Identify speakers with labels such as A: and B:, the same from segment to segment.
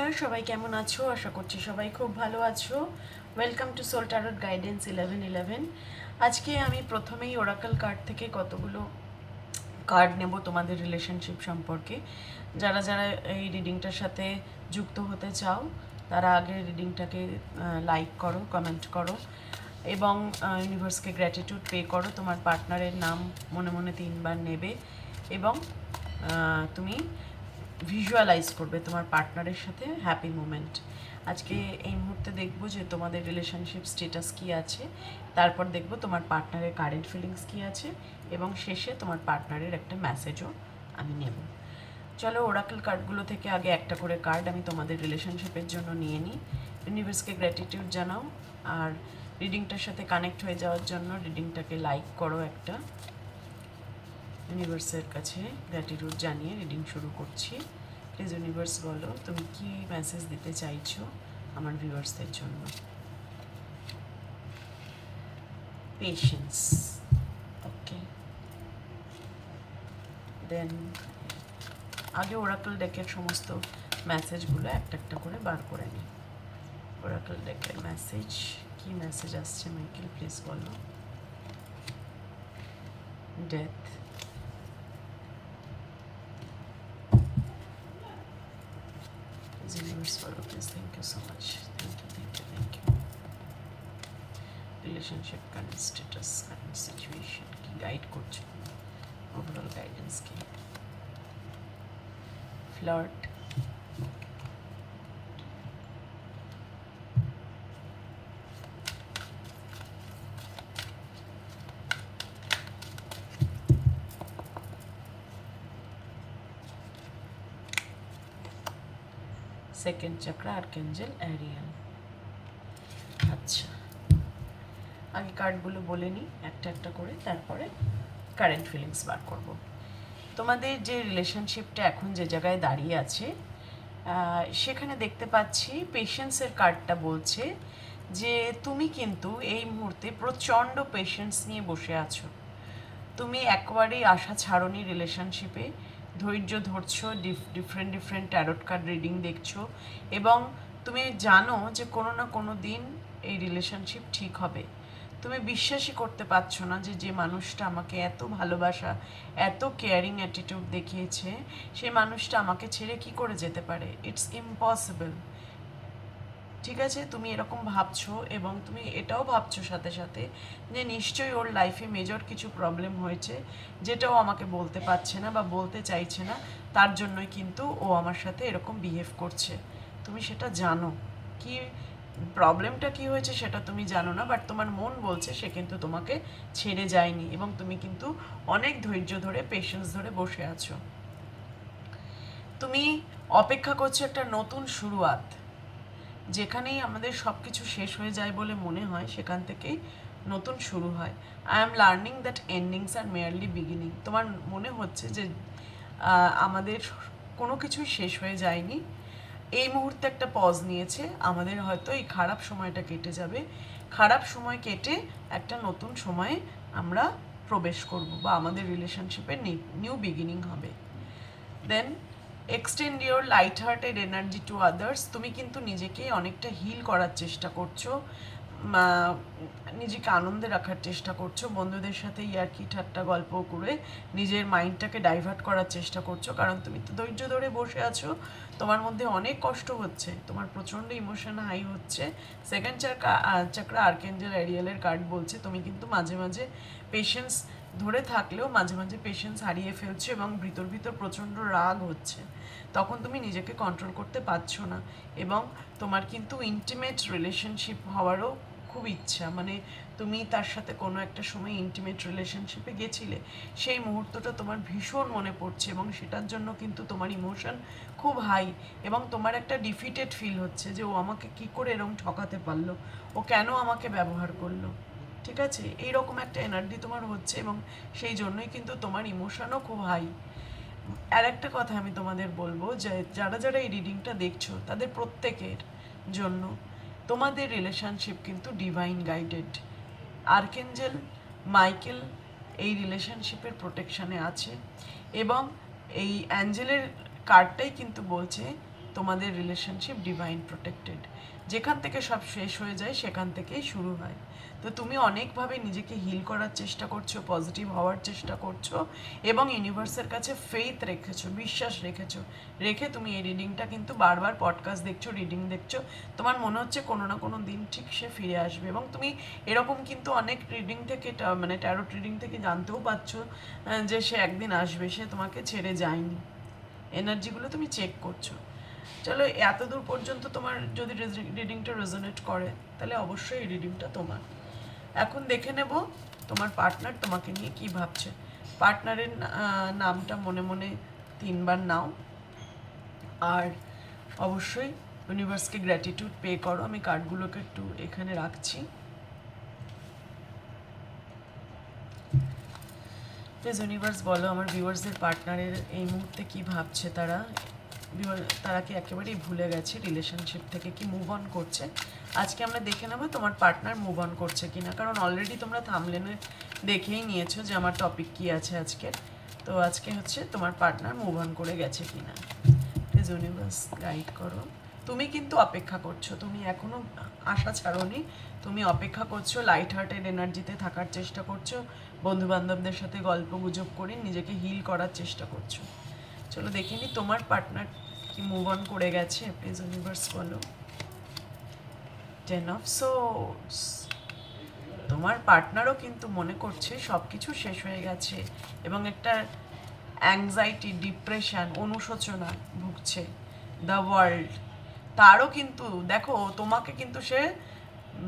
A: নমস্কার, সবাই কেমন আছো? আশা করছি সবাই খুব ভালো আছো। Welcome to soul tarot guidance 1111। আজকে আমি প্রথমেই ওরাকল কার্ড থেকে কতগুলো কার্ড নেব তোমাদের রিলেশনশিপ সম্পর্কে। যারা যারা এই রিডিংটার সাথে যুক্ত হতে চাও তারা আগে রিডিংটাকে লাইক করো, কমেন্ট করো এবং ইউনিভার্সকে গ্র্যাটিটিউড পে করো। তোমার পার্টনারের নাম মনে মনে 3বার নেবে এবং তুমি ভিজুয়ালাইজ করবে তোমার পার্টনারের সাথে হ্যাপি মোমেন্ট। আজকে এই মুহূর্তে দেখব যে তোমাদের রিলেশনশিপ স্টেটাস কী আছে, তারপর দেখব তোমার পার্টনারের কারেন্ট ফিলিংস কী আছে এবং শেষে তোমার পার্টনারের একটা মেসেজও আমি নেব। চলো ওরাকল কার্ডগুলো থেকে আগে একটা করে কার্ড আমি তোমাদের রিলেশনশিপের জন্য নিয়ে নিই। ইউনিভার্সকে গ্র্যাটিটিউড জানাও আর রিডিংটার সাথে কানেক্ট হয়ে যাওয়ার জন্য রিডিংটাকে লাইক করো একটা। ইউনিভার্সের কাছে গ্র্যাটিটিউড জানিয়ে রিডিং শুরু করছি। প্লিজ ইউনিভার্স বলো তুমি কি মেসেজ দিতে চাইছো আমার ভিউয়ার্সদের জন্য। পেশেন্স, ওকে। দেন আগে ওরাকল ডেকের সমস্ত মেসেজগুলো একটা একটা করে বার করে নিই। ওরাকল ডেকের মেসেজ, কি মেসেজ আসছে মাইকেল প্লিজ বলো। Death, universe follow please, thank you so much, thank you. Relationship current status, current situation কি গাইড করছে, ওভারঅল গাইডেন্স কি। ফ্লার্ট, সেকেন্ড চক্র, আর্কেঞ্জেল অ্যারিয়েল। আচ্ছা, আগে কার্ডগুলো বলে নিই একটা একটা করে, তারপরে কারেন্ট ফিলিংস বার করব। তোমাদের যে রিলেশনশিপটা এখন যে জায়গায় দাঁড়িয়ে আছে সেখানে দেখতে পাচ্ছি পেশেন্সের কার্ডটা বলছে যে তুমি কিন্তু এই মুহূর্তে প্রচণ্ড পেশেন্স নিয়ে বসে আছো। তুমি একবারেই আশা ছাড়োনি রিলেশনশিপে, ধৈর্য ধরছো, ডিফারেন্ট ট্যারট কার্ড রিডিং দেখছো এবং তুমি জানো যে কোনো না কোনো দিন এই রিলেশনশিপ ঠিক হবে। তুমি বিশ্বাসই করতে পারছো না যে যে মানুষটা আমাকে এত ভালোবাসা, এত কেয়ারিং অ্যাটিটিউড দেখিয়েছে, সেই মানুষটা আমাকে ছেড়ে কি করে যেতে পারে। It's impossible. ঠিক আছে, তুমি এরকম ভাবছো এবং তুমি এটাও ভাবছো সাথে সাথে যে নিশ্চয়ই ওর লাইফে মেজর কিছু প্রবলেম হয়েছে যেটাও আমাকে বলতে পারছে না বা বলতে চাইছে না, তার জন্যই কিন্তু ও আমার সাথে এরকম বিহেভ করছে। তুমি সেটা জানো, কি প্রবলেমটা কি হয়েছে সেটা তুমি জানো না, বাট তোমার মন বলছে সে কিন্তু তোমাকে ছেড়ে যায়নি এবং তুমি কিন্তু অনেক ধৈর্য ধরে পেশেন্স ধরে বসে আছো। তুমি অপেক্ষা করছো একটা নতুন শুরুয়াত, যেখানেই আমাদের সব কিছু শেষ হয়ে যায় বলে মনে হয় সেখান থেকেই নতুন শুরু হয়। I am learning that endings are merely beginning. তোমার মনে হচ্ছে যে আমাদের কোনো কিছুই শেষ হয়ে যায়নি, এই মুহূর্তে একটা পজ নিয়েছে, আমাদের হয়তো এই খারাপ সময়টা কেটে যাবে, খারাপ সময় কেটে একটা নতুন সময়ে আমরা প্রবেশ করব বা আমাদের রিলেশনশিপের নিউ বিগিনিং হবে। Then extend your light hearted energy to others. তুমি কিন্তু নিজেকে অনেকটা হিল করার চেষ্টা করছো, নিজেকে আনন্দে রাখার চেষ্টা করছো, বন্ধুদের সাথে ইয়ার্কি ঠাট্টা গল্প করে নিজের মাইন্ডটাকে ডাইভার্ট করার চেষ্টা করছো, কারণ তুমি তো ধৈর্য ধরে বসে আছো, তোমার মধ্যে অনেক কষ্ট হচ্ছে, তোমার প্রচণ্ড ইমোশন হাই হচ্ছে। সেকেন্ড চক্র আর্কেঞ্জেল অ্যারিয়েলের কার্ড বলছে তুমি কিন্তু মাঝে মাঝে পেশেন্স ধরে থাকলেও মাঝে মাঝে পেশেন্স হারিয়ে ফেলছো এবং ভিতর ভিতর প্রচণ্ড রাগ হচ্ছে, তখন তুমি নিজেকে কন্ট্রোল করতে পারছো না এবং তোমার কিন্তু ইন্টিমেট রিলেশনশিপ হওয়ারও খুব ইচ্ছা, মানে তুমি তার সাথে কোনো একটা সময় ইন্টিমেট রিলেশনশিপে গেছিলে, সেই মুহূর্তটা তোমার ভীষণ মনে পড়ছে এবং সেটার জন্য কিন্তু তোমার ইমোশন খুব হাই এবং তোমার একটা ডিফিটেড ফিল হচ্ছে যে ও আমাকে কী করে এরকম ঠকাতে পারলো, ও কেন আমাকে ব্যবহার করলো। ঠিক আছে, এইরকম একটা এনার্জি তোমার হচ্ছে এবং সেই জন্যই কিন্তু তোমার ইমোশনও খুব হাই। আর একটা কথা আমি তোমাদের বলবো যে যারা যারা এই রিডিংটা দেখছো তাদের প্রত্যেকের জন্য তোমাদের রিলেশনশিপ কিন্তু ডিভাইন গাইডেড। আর্কেঞ্জেল মাইকেল এই রিলেশনশিপের প্রোটেকশানে আছে এবং এই অ্যাঞ্জেলের কার্ডটাই কিন্তু বলছে তোমাদের রিলেশনশিপ ডিভাইন প্রোটেক্টেড। যেখান থেকে সব শেষ হয়ে যায় সেখান থেকেই শুরু হয়। তো তুমি অনেকভাবে নিজেকে হিল করার চেষ্টা করছো, পজিটিভ হওয়ার চেষ্টা করছো এবং ইউনিভার্সের কাছে ফেথ রেখেছো, বিশ্বাস রেখে তুমি এই রিডিংটা কিন্তু বারবার পডকাস্ট দেখছো, রিডিং দেখছো, তোমার মনে হচ্ছে কোনো না কোনো দিন ঠিক সে ফিরে আসবে। এবং তুমি এরকম কিন্তু অনেক রিডিং থেকে মানে ট্যারোট রিডিং থেকে জানতেও পারছো যে সে একদিন আসবে, সে তোমাকে ছেড়ে যায়নি। এনার্জিগুলো তুমি চেক করছো। চলো, এত দূর পর্যন্ত তোমার যদি রিডিংটা রেজোনেট করে তাহলে অবশ্যই এই রিডিংটা তোমার। এখন দেখে নেব তোমার পার্টনার তোমাকে নিয়ে কি ভাবছে। পার্টনারের নামটা মনে মনে 3 বার নাও, আর অবশ্যই ইউনিভার্সকে গ্র্যাটিটিউড পে করো। আমি কার্ডগুলোকে একটু এখানে রাখছি। প্লিজ ইউনিভার্স বলো আমার ভিউয়ার্সদের পার্টনারের এই মুহূর্তে কি ভাবছে। তারা কি একেবারেই ভুলে গেছে রিলেশনশিপ থেকে, কি মুভ অন করছে। আজকে আমরা দেখে নেবো তোমার পার্টনার মুভ অন করছে কিনা, কারণ অলরেডি তোমরা থামলেনে দেখেই নিয়েছো যে আমার টপিক কি আছে আজকে। তো আজকে হচ্ছে তোমার পার্টনার মুভ অন করে গেছে কিনা। প্লিজ ইউনিভার্স গাইড করো। তুমি কিন্তু অপেক্ষা করছো, তুমি এখনো আশা ছাড়োনি, তুমি অপেক্ষা করছো, লাইট হার্টেড এনার্জিতে থাকার চেষ্টা করছো, বন্ধু বান্ধবদের সাথে গল্প গুজব করে নিজেকে হিল করার চেষ্টা করছো। চলো দেখে নি তোমার পার্টনার কি মুভ অন করে গেছে। প্লিজ ইউনিভার্স বলো। 10 অফ সোর্স। তোমার পার্টনারও কিন্তু মনে করছে সব কিছু শেষ হয়ে গেছে এবং একটা অ্যাংজাইটি, ডিপ্রেশন, অনুশোচনা ভুগছে। দ্য ওয়ার্ল্ড, তারও কিন্তু দেখো তোমাকে কিন্তু সে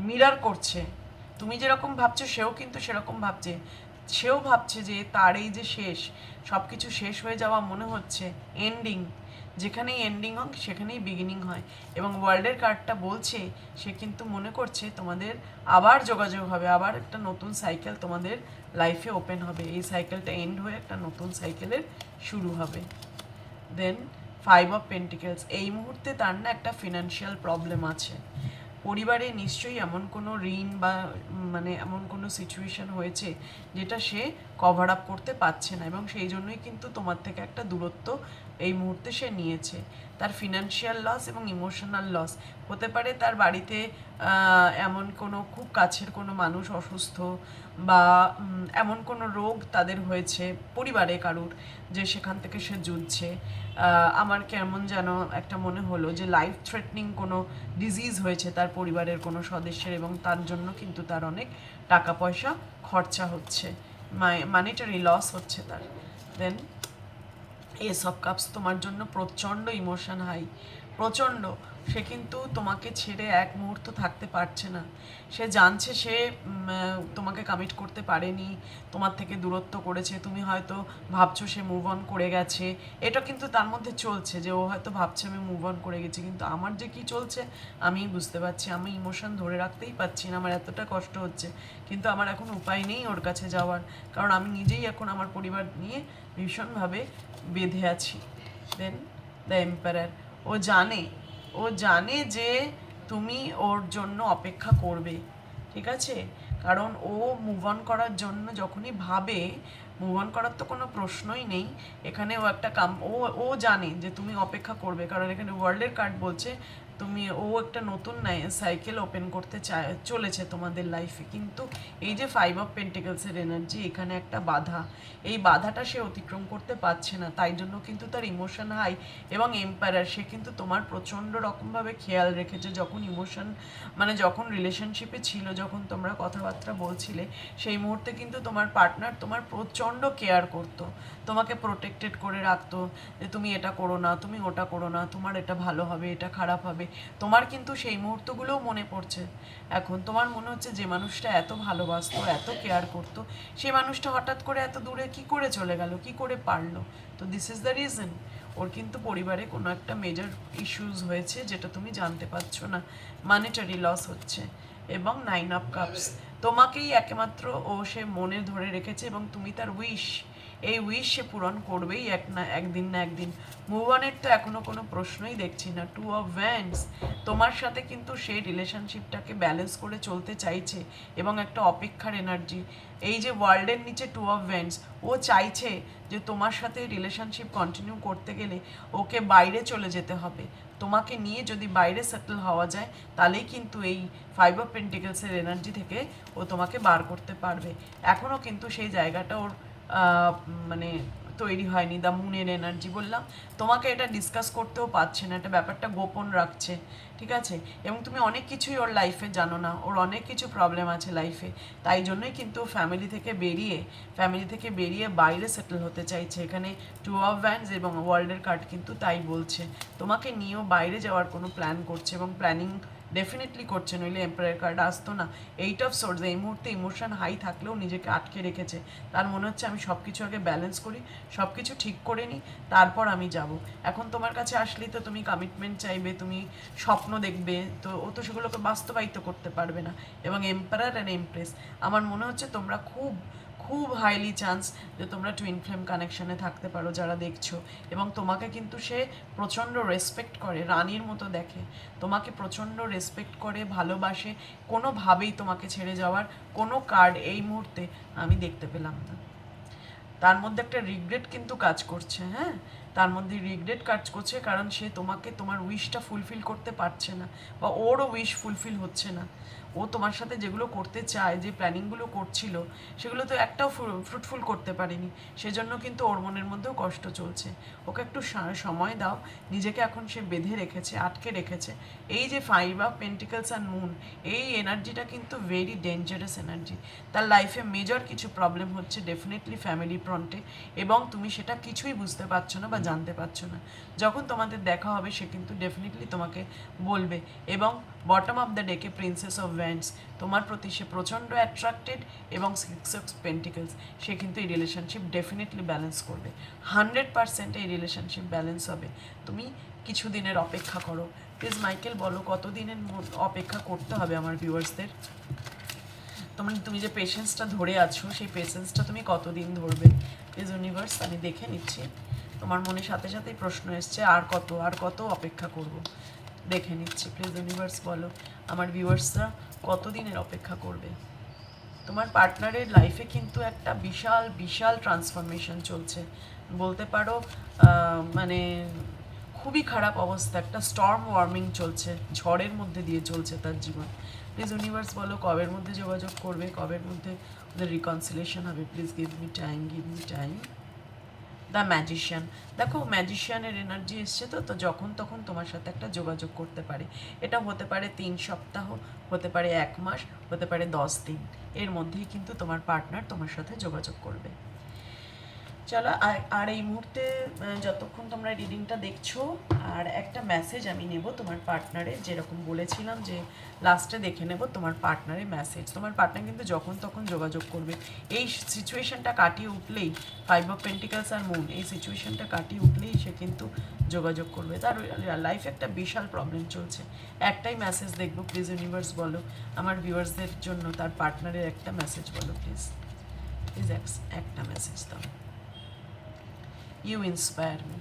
A: মিরার করছে। তুমি যেরকম ভাবছো সেও কিন্তু সেরকম ভাবছে। সেও ভাবছে যে তার এই যে শেষ, সব কিছু শেষ হয়ে যাওয়া মনে হচ্ছে, এন্ডিং, যেখানেই এন্ডিং হোক সেখানেই বিগিনিং হয়। এবং ওয়ার্ল্ডের কার্ডটা বলছে সে কিন্তু মনে করছে তোমাদের আবার যোগাযোগ হবে, আবার একটা নতুন সাইকেল তোমাদের লাইফে ওপেন হবে। এই সাইকেলটা এন্ড হয়ে একটা নতুন সাইকেলের শুরু হবে। দেন 5 অফ পেন্টিকেলস। এই মুহূর্তে তার না একটা ফিনান্সিয়াল প্রবলেম আছে। পরিবারে নিশ্চয়ই এমন কোনো ঋণ বা মানে এমন কোনো সিচুয়েশন হয়েছে যেটা সে কভার আপ করতে পারছে না, এবং সেই জন্যই কিন্তু তোমার থেকে একটা দূরত্ব এই মুহূর্তে সে নিয়েছে। তার ফিনান্সিয়াল লস এবং ইমোশনাল লস হতে পারে। তার বাড়িতে এমন কোনো খুব কাছের কোনো মানুষ অসুস্থ বা এমন কোনো রোগ তাদের হয়েছে পরিবারে কারুর, যে সেখান থেকে সে যুঝছে। আমার কেমন যেন একটা মনে হলো যে লাইফ থ্রেটনিং কোনো ডিজিজ হয়েছে তার পরিবারের কোনো সদস্যের, এবং তার জন্য কিন্তু তার অনেক টাকা পয়সা খরচা হচ্ছে, মানিটারি লস হচ্ছে তার। দেন এস অফ কাপস। তোমার জন্য প্রচণ্ড ইমোশন হাই, প্রচণ্ড। সে কিন্তু তোমাকে ছেড়ে এক মুহূর্ত থাকতে পারছে না। সে জানছে সে তোমাকে কমিট করতে পারেনি, তোমার থেকে দূরত্ব করেছে। তুমি হয়তো ভাবছো সে মুভ অন করে গেছে, এটা কিন্তু তার মধ্যে চলছে যে ও হয়তো ভাবছে আমি মুভ অন করে গেছি, কিন্তু আমার যে কি চলছে আমি বুঝতে পারছি। আমি ইমোশন ধরে রাখতেই পারছি না, আমার এতটা কষ্ট হচ্ছে, কিন্তু আমার এখন উপায় নেই ওর কাছে যাওয়ার, কারণ আমি নিজেই এখন আমার পরিবার নিয়ে ভীষণভাবে বেঁধে আছি। দেন দ্য এম্পায়ার। ও জানে যে তুমি ওর জন্য অপেক্ষা করবে, ঠিক আছে? কারণ ও মুভ অন করার জন্য যখনই ভাবে, মুভ অন করার তো কোনো প্রশ্নই নেই এখানে। ও একটা ও জানে যে তুমি অপেক্ষা করবে, কারণ এখানে ওয়ার্ল্ডের কার্ড বলছে ও একটা নতুন সাইকেল ওপেন করতে চলেছে তোমাদের লাইফে। কিন্তু এই যে 5 অফ পেন্টিকেলসের এনার্জি, এখানে একটা বাধা, এই বাধাটা সে অতিক্রম করতে পারছে না, তাই জন্য কিন্তু তার ইমোশন হাই। এবং এম্পায়ার, সে কিন্তু তোমার প্রচণ্ড রকমভাবে খেয়াল রেখেছে। যখন যখন রিলেশনশিপে ছিল, যখন তোমরা কথাবার্তা বলছিলে, সেই মুহূর্তে কিন্তু তোমার পার্টনার তোমার প্রচণ্ড কেয়ার করতো, তোমাকে প্রোটেক্টেড করে রাখতো, যে তুমি এটা করো না, তুমি ওটা করো না, তোমার এটা ভালো হবে, এটা খারাপ হবে। তোমার কিন্তু সেই মুহূর্তগুলোও মনে পড়ছে এখন। তোমার মনে হচ্ছে যে মানুষটা এত ভালোবাসতো, এত কেয়ার করতো, সেই মানুষটা হঠাৎ করে এত দূরে কি করে চলে গেল, কি করে পারলো? তো দিস ইজ দ্য রিজন। ওর কিন্তু পরিবারে কোনো একটা মেজর ইস্যুস হয়েছে যেটা তুমি জানতে পারছো না, মানিটারি লস হচ্ছে। এবং 9 অফ কাপস। তোমাকেই একমাত্র সে মনে ধরে রেখেছে এবং তুমি তার উইশ, এই উইশ সে পূরণ করবেই একদিন না একদিন। মুভ অনের তো এখনো কোনো প্রশ্নই দেখছি না। 2 অফ ভ্যান্ডস, তোমার সাথে কিন্তু সেই রিলেশনশিপটাকে ব্যালেন্স করে চলতে চাইছে এবং একটা অপেক্ষার এনার্জি। এই যে ওয়ার্ল্ডের নিচে 2 অফ ভ্যান্ডস, ও চাইছে যে তোমার সাথে রিলেশনশিপ কন্টিনিউ করতে গেলে ওকে বাইরে চলে যেতে হবে। তোমাকে নিয়ে যদি বাইরে সেটেল হওয়া যায় তাহলেই কিন্তু এই 5 অফ পেন্টিকেলসের এনার্জি থেকে ও তোমাকে বার করতে পারবে। এখনও কিন্তু সেই জায়গাটা ওর মানে তৈরি হয়নি। দ্য মুনের এনার্জি বললাম তোমাকে, এটা ডিসকাস করতেও পারছে না, এটা ব্যাপারটা গোপন রাখছে, ঠিক আছে? এবং তুমি অনেক কিছুই ওর লাইফে জানো না, ওর অনেক কিছু প্রবলেম আছে লাইফে, তাই জন্যই কিন্তু ফ্যামিলি থেকে বেরিয়ে বাইরে সেটেল হতে চাইছে। এখানে 2 অফ ভ্যান্ডস এবং ওয়ার্ল্ডের কার্ড কিন্তু তাই বলছে, তোমাকে নিয়েও বাইরে যাওয়ার কোনো প্ল্যান করছে এবং প্ল্যানিং ডেফিনেটলি করছে, নইলে এম্পায়ার কার্ড আসতো না। 8 অফ সোর্স, এই মুহূর্তে ইমোশন হাই থাকলেও নিজেকে আটকে রেখেছে। তার মনে হচ্ছে আমি সব কিছু আগে ব্যালেন্স করি, সব কিছু ঠিক করে নিই, তারপর আমি যাব। এখন তোমার কাছে আসলেই তো তুমি কমিটমেন্ট চাইবে, তুমি স্বপ্ন দেখবে, তো ও তো সেগুলোকে বাস্তবায়িত করতে পারবে না। এবং এম্পায়ার অ্যান্ড এমপ্রেস, আমার মনে হচ্ছে তোমরা খুব খুব হাইলি চান্স যে তোমরা টুইন ফ্লেম কানেকশানে থাকতে পারো যারা দেখছো। এবং তোমাকে কিন্তু সে প্রচণ্ড রেসপেক্ট করে, রানীর মতো দেখে, তোমাকে প্রচণ্ড রেসপেক্ট করে, ভালোবাসে, কোনোভাবেই তোমাকে ছেড়ে যাওয়ার কোনো কার্ড এই মুহূর্তে আমি দেখতে পেলাম না। তার মধ্যে একটা রিগ্রেট কিন্তু কাজ করছে, হ্যাঁ, তার মধ্যে রিগ্রেট কাজ করছে, কারণ সে তোমাকে তোমার উইশটা ফুলফিল করতে পারছে না, বা ওরও উইশ ফুলফিল হচ্ছে না। ও তোমার সাথে যেগুলো করতে চায়, যে প্ল্যানিংগুলো করছিল, সেগুলো তো একটাও ফ্রুটফুল করতে পারেনি। সেজন্য কিন্তু ওর মনের মধ্যেও কষ্ট চলছে। ওকে একটু সময় দাও, নিজেকে এখন সে বেঁধে রেখেছে, আটকে রেখেছে। এই যে 5 অফ পেন্টিকলস অ্যান্ড মুন, এই এনার্জিটা কিন্তু ভেরি ডেঞ্জারাস এনার্জি। তার লাইফে মেজর কিছু প্রবলেম হচ্ছে ডেফিনেটলি ফ্যামিলি ফ্রন্টে, এবং তুমি সেটা কিছুই বুঝতে পারছো না বা জানতে পারছো না। যখন তোমাদের দেখা হবে সে কিন্তু ডেফিনেটলি তোমাকে বলবে। এবং বটম অফ দ্য ডেকে প্রিন্সেস অফ ভ্যান্ডস, তোমার প্রতি সে প্রচণ্ড অ্যাট্রাক্টেড, এবং 6 অফ পেন্টিকলস, সে কিন্তু এই রিলেশনশিপ ডেফিনেটলি ব্যালেন্স করবে। 100% এই রিলেশনশিপ ব্যালেন্স হবে। তুমি কিছু দিনের অপেক্ষা করো। প্লিজ মাইকেল বলো কতদিনের অপেক্ষা করতে হবে আমার ভিউয়ার্সদের? তুমি যে পেশেন্সটা ধরে আছো, সেই পেশেন্সটা তুমি কতদিন ধরবে? প্লিজ ইউনিভার্স, আমি দেখে নিচ্ছি। তোমার মনে সাথে সাথেই প্রশ্ন এসছে, আর কত অপেক্ষা করব? দেখে নিচ্ছি। প্লিজ ইউনিভার্স বলো আমার ভিউয়ার্সরা কতদিনের অপেক্ষা করবে? তোমার পার্টনারের লাইফে কিন্তু একটা বিশাল বিশাল ট্রান্সফরমেশন চলছে, বলতে পারো মানে খুবই খারাপ অবস্থা, একটা স্টর্ম ওয়ার্মিং চলছে, ঝড়ের মধ্যে দিয়ে চলছে তার জীবন। প্লিজ ইউনিভার্স বলো কবের মধ্যে যোগাযোগ করবে, কবের মধ্যে ওদের রিকনসিলেশন হবে? Please give me time, give me time. The magician, দেখো ম্যাজিশিয়ানের এনার্জি এসছে, তো যখন তখন তোমার সাথে একটা যোগাযোগ করতে পারে। এটা হতে পারে 3 সপ্তাহ, হতে পারে 1 মাস, হতে পারে 10 দিন, এর মধ্যেই কিন্তু তোমার পার্টনার তোমার সাথে যোগাযোগ করবে। চলো, আর এই মুহূর্তে যতক্ষণ তোমরা রিডিংটা দেখছো, আর একটা মেসেজ আমি নেব তোমার পার্টনারের, যেরকম বলেছিলাম যে লাস্টে দেখে নেব তোমার পার্টনারের মেসেজ। তোমার পার্টনার কিন্তু যখন তখন যোগাযোগ করবে। এই সিচুয়েশনটা কাটিয়ে উঠলেই, 5 অফ পেন্টিকলস আর মুন, এই সিচুয়েশনটা কাটিয়ে উঠলেই সে কিন্তু যোগাযোগ করবে। তার লাইফে একটা বিশাল প্রবলেম চলছে। একটাই মেসেজ দেখবো, প্লিজ ইউনিভার্স বলো আমার ভিউয়ার্সদের জন্য তার পার্টনারের একটা মেসেজ বলো প্লিজ। প্লিজ একটা মেসেজ দাও। You inspire me.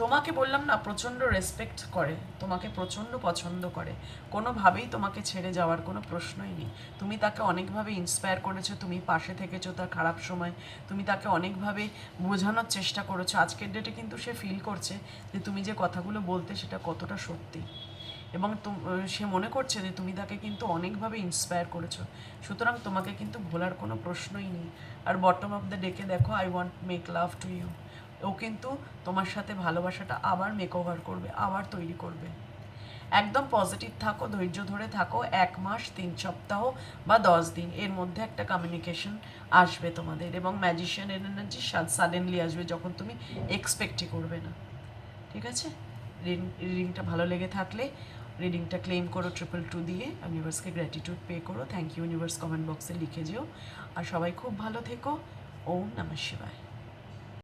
A: তোমাকে বললাম না, প্রচণ্ড রেসপেক্ট করে, তোমাকে প্রচণ্ড পছন্দ করে, কোনোভাবেই তোমাকে ছেড়ে যাওয়ার কোনো প্রশ্নই নেই। তুমি তাকে অনেকভাবে ইন্সপায়ার করেছো, তুমি পাশে থেকেছো তার খারাপ সময়, তুমি তাকে অনেকভাবে বোঝানোর চেষ্টা করেছো। আজকের ডেটে কিন্তু সে ফিল করছে যে তুমি যে কথাগুলো বলতে সেটা কতটা সত্যি, এবং সে মনে করছে যে তুমি তাকে কিন্তু অনেকভাবে ইন্সপায়ার করেছো। সুতরাং তোমাকে কিন্তু ভোলার কোনো প্রশ্নই নেই। আর বটম অফ দ্য ডেকে দেখো, I want make love to you, ও কিন্তু তোমার সাথে ভালোবাসাটা আবার মেক ওভার করবে, আবার তৈরি করবে। একদম পজিটিভ থাকো, ধৈর্য ধরে থাকো, 1 মাস, 3 সপ্তাহ বা 10 দিন, এর মধ্যে একটা কমিউনিকেশন আসবে তোমাদের। এবং ম্যাজিশিয়ানের এনার্জি সাডেনলি আসবে, যখন তুমি এক্সপেক্টই করবে না। ঠিক আছে? রিডিংটা ভালো লেগে থাকলে রিডিংটা ক্লেম করো 222 দিয়ে, ইউনিভার্সকে গ্র্যাটিটিউড পে করো। থ্যাংক ইউ ইউনিভার্স কমেন্ট বক্সে লিখে যেও। আর সবাই খুব ভালো থেকো। ওম নমঃ শিবায়।